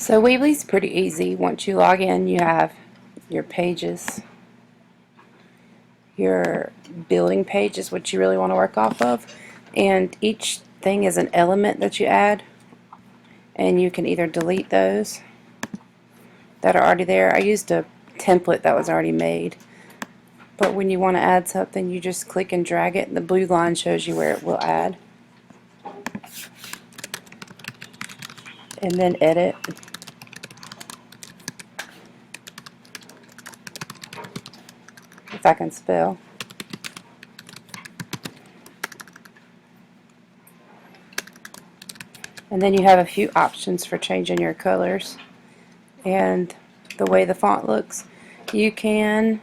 So Weebly's pretty easy. Once you log in, you have your pages. Your building page is what you really want to work off of. And each thing is an element that you add. And you can either delete those that are already there. I used a template that was already made. But when you want to add something, you just click and drag it, and the blue line shows you where it will add. And then edit. If I can spell. And then you have a few options for changing your colors and the way the font looks. You can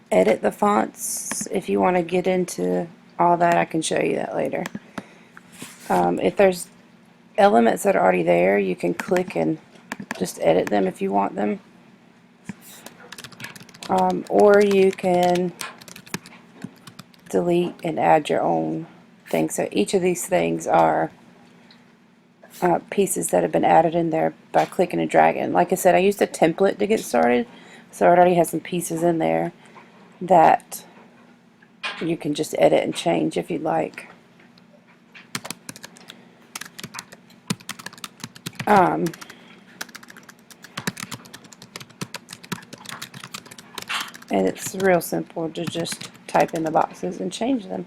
edit the fonts if you want to get into all that. I can show you that later. If there's elements that are already there, you can click and just edit them if you want them. Or you can delete and add your own thing. So each of these things are pieces that have been added in there by clicking and dragging. Like I said, I used a template to get started, so it already has some pieces in there that you can just edit and change if you'd like. And it's real simple to just type in the boxes and change them.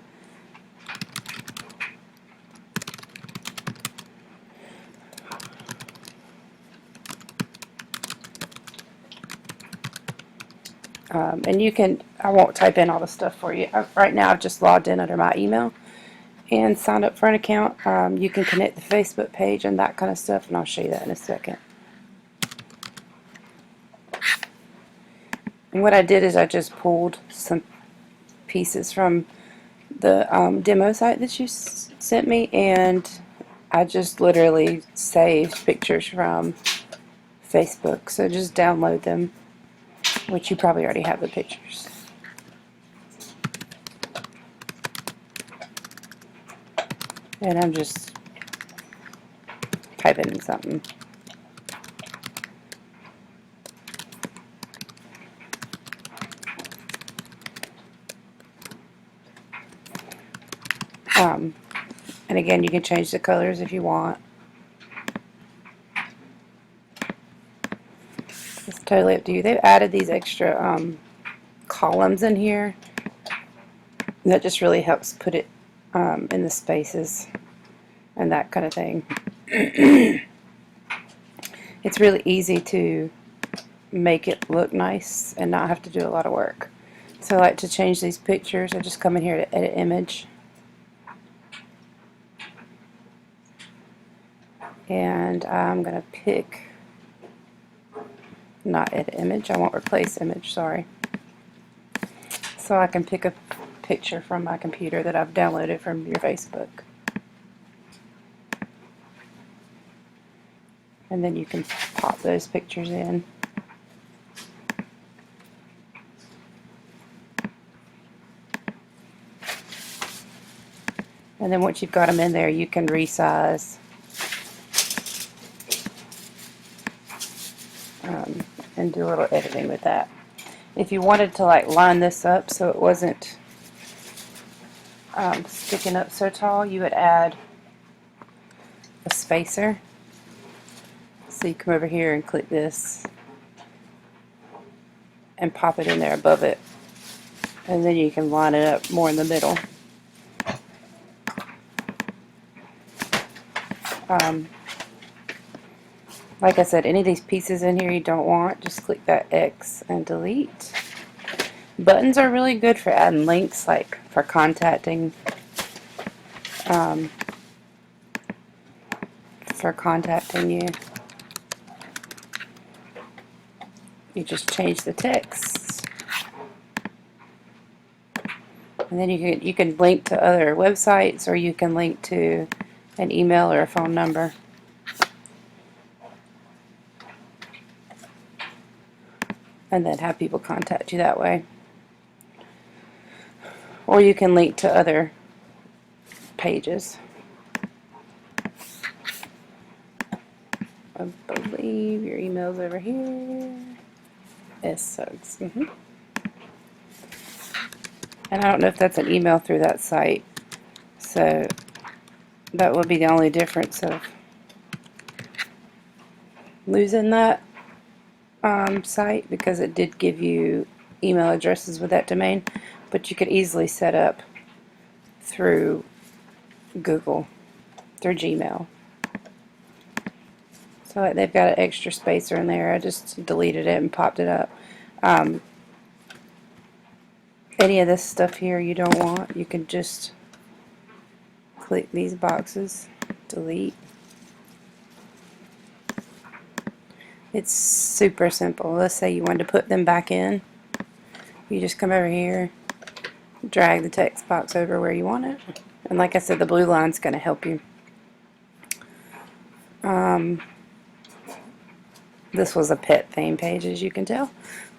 And you can, I won't type in all the stuff for you. Right now I've just logged in under my email and signed up for an account. You can connect the Facebook page and that kind of stuff, and I'll show you that in a second. And what I did is I just pulled some pieces from the demo site that you sent me, and I just literally saved pictures from Facebook. So just download them, which you probably already have the pictures. And I'm just typing in something. And again, you can change the colors if you want. It's totally up to you. They've added these extra columns in here. And that just really helps put it in the spaces and that kind of thing. It's really easy to make it look nice and not have to do a lot of work. So I like to change these pictures. I just come in here to edit image. And I'm going to pick, not edit image, I won't replace image, sorry. So I can pick a picture from my computer that I've downloaded from your Facebook. And then you can pop those pictures in. And then once you've got them in there, you can resize and do a little editing with that. If you wanted to like line this up so it wasn't sticking up so tall, you would add a spacer. So you come over here and click this and pop it in there above it, and then you can line it up more in the middle. Like I said, any of these pieces in here you don't want, just click that X and delete. Buttons are really good for adding links, like for contacting you. You just change the text, and then you can link to other websites, or you can link to an email or a phone number. And then have people contact you that way. Or you can link to other pages. I believe your email's over here. S-Sugs. And I don't know if that's an email through that site. So that would be the only difference of losing that site, because it did give you email addresses with that domain, but you could easily set up through Google, through Gmail. So they've got an extra spacer in there. I just deleted it and popped it up. Any of this stuff here you don't want, you can just click these boxes, delete. It's super simple. Let's say you wanted to put them back in. You just come over here, drag the text box over where you want it. And like I said, the blue line's going to help you. This was a pet theme page, as you can tell.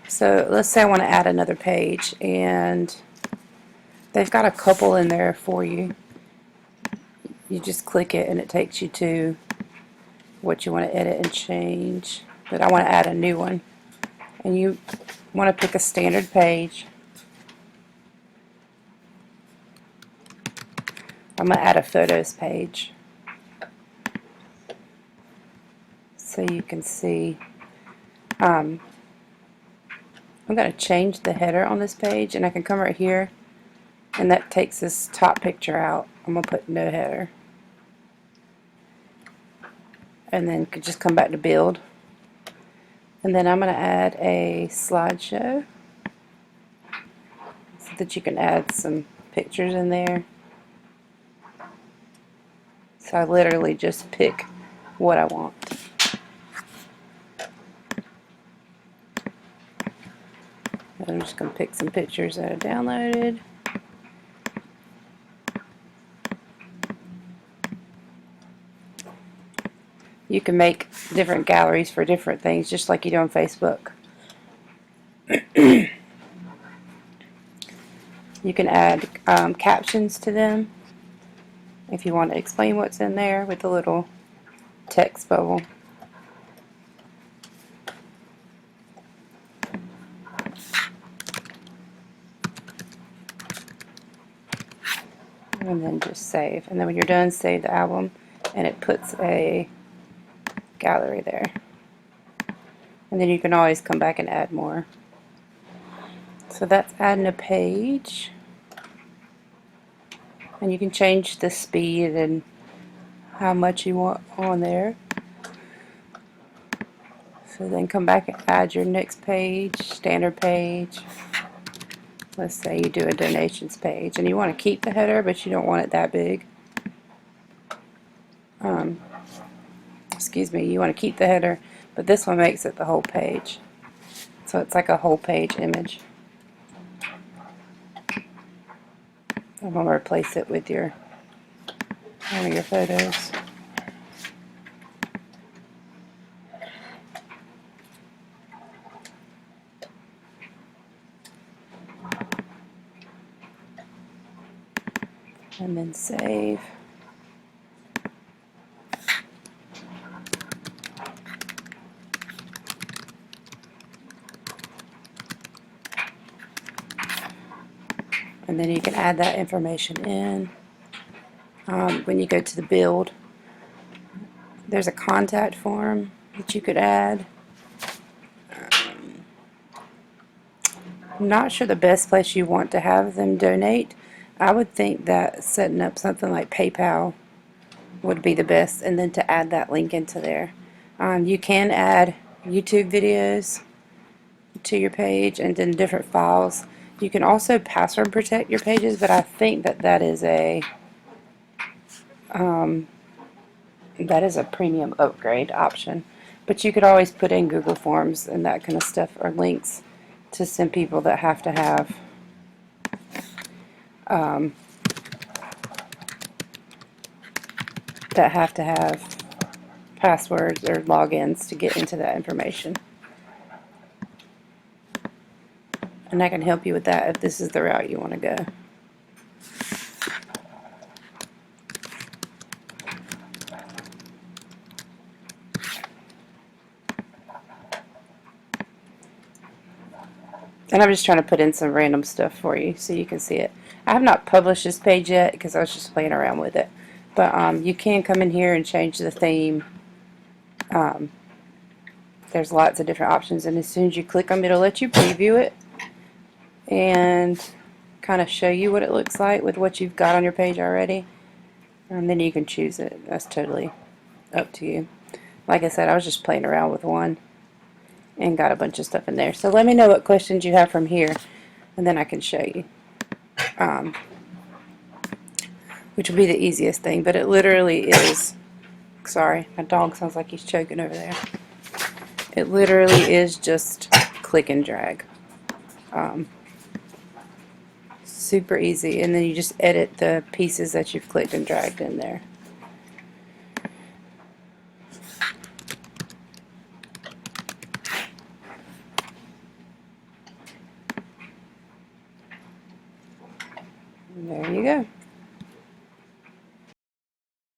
So let's say I want to add another page, and they've got a couple in there for you. You just click it and it takes you to what you want to edit and change. But I want to add a new one. And you want to pick a standard page. I'm going to add a photos page. So you can see. I'm going to change the header on this page, and I can come right here, and that takes this top picture out. I'm going to put no header. And then could just come back to build. And then I'm going to add a slideshow so that you can add some pictures in there. So I literally just pick what I want. I'm just going to pick some pictures that I downloaded. You can make different galleries for different things, just like you do on Facebook. You can add captions to them if you want to explain what's in there with a little text bubble. And then just save. And then when you're done, save the album, and it puts a gallery there. And then you can always come back and add more. So that's adding a page. And you can change the speed and how much you want on there. So then come back and add your next page, standard page. Let's say you do a donations page, and you want to keep the header, but you don't want it that big. Excuse me, you want to keep the header, but this one makes it the whole page. So it's like a whole page image. I'm going to replace it with one of your photos. And then save. And then you can add that information in. When you go to the build, there's a contact form that you could add. I'm not sure the best place you want to have them donate. I would think that setting up something like PayPal would be the best, and then to add that link into there. You can add YouTube videos to your page and then different files. You can also password protect your pages, but I think that is a premium upgrade option. But you could always put in Google Forms and that kind of stuff, or links to some people that have to have passwords or logins to get into that information. And I can help you with that if this is the route you want to go. And I'm just trying to put in some random stuff for you so you can see it. I have not published this page yet because I was just playing around with it. But you can come in here and change the theme. There's lots of different options, and as soon as you click them, it'll let you preview it and kind of show you what it looks like with what you've got on your page already. And then you can choose it. That's totally up to you. Like I said, I was just playing around with one and got a bunch of stuff in there. So let me know what questions you have from here, and then I can show you. Which will be the easiest thing, but it literally is. Sorry, my dog sounds like he's choking over there. It literally is just click and drag. Super easy, and then you just edit the pieces that you've clicked and dragged in there. And there you go.